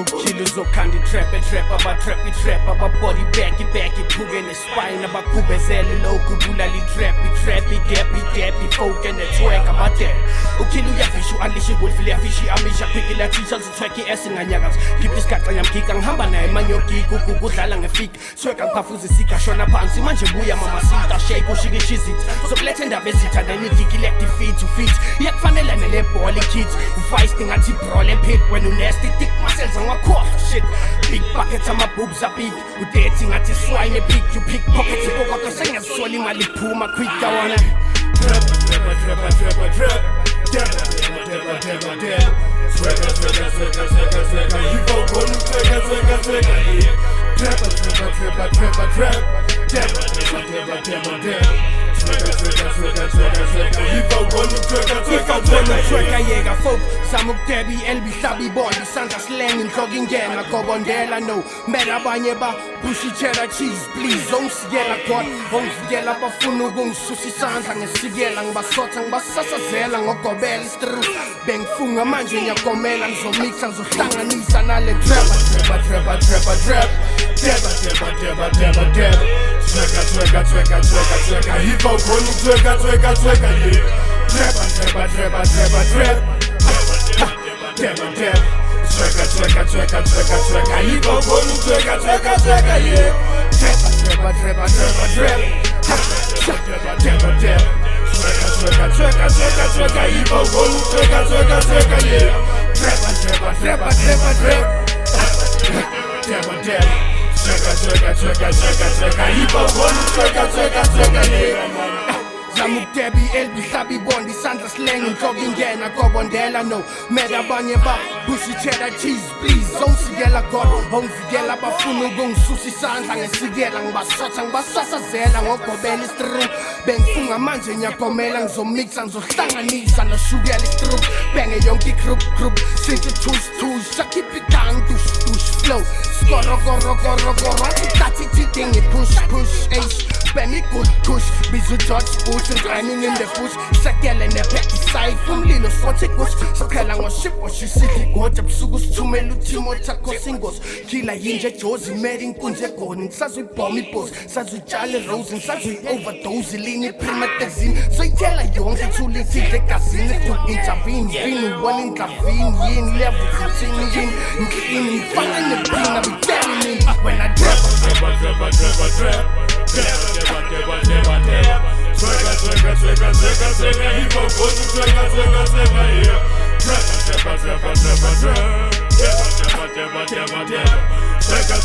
Killers of candy trap, body back, puke spine, abakubezele loku bulali trappy, folk and the twag about that. Ukilu ya fishu, unleash wolf, fishi, amisha, quickly like teachers, tracky ass in Anyagas. Keep this cat, I am kicking Hambana, manyoki, kuku, lang a fig, swag and pafu, sika, shona pansi, manjabuya, mama, sita, shake, shiggy, cheesy. So let's end up visitor, then you dig elective feet to feet. Yak fanel and a poly kids, who fighting anti prole pit when you nasty thick muscles on a quarter shit. Big buckets on my boobs are big, with dating at the swine, a big, you pick pockets, you go to sing and swallow my lip, my quick, I wanna. Jäger folk, samuk debi, elbi, sabi, body, santa slang, jogging gena, kobondela, no, mera banyeba, bushy cheddar cheese, please, don't sigela god, don't sigela bafunu gung, susi santa, ngesigela, basotang, basasazela, ngokobel, stru, beng funga manje, nyakomela, nzo mix, nzo tanga, nisa, nale, trap, Treka, hipo konu treka, yeah. Treka, hipo konu treka, yeah. Treka, hipo konu treka, yeah. Zamuk debi, elbi, sabi, bondi, santa slang, jogging gena, kobondela, no, mera banyeba, bushy cheddar cheese, please, don't sigela god, don't sigela bafunu gung, susi santa, ngesigela, basotang, basasazela, ngokobel is true, beng funga manje, nyakomela, nzo mix, nzo hlanganisa, no sugar is true, beng a yonki krup, sinti tush, shaki pikang, tush, flow, skoro, tati, push, ace, Benny good push, busy George Bush, rhyming in the bush, Sakel and the petty side, from Lilo Soticus, Sakalang or ship or she city, go up Sugus, Tumelu, Timo, Taco singles, Kila Yinja, Josie, Merin, Kunja, Gordon, Sazu, Bommy Post, Sazu, Charlie Rose, and Sazu, overdose, Lini, Primatazine, so I tell a young to listen to the casino to intervene, Vin, one intervene, yin, level, continuing, in, finding the pain, I'll be telling me when I drop. Treka,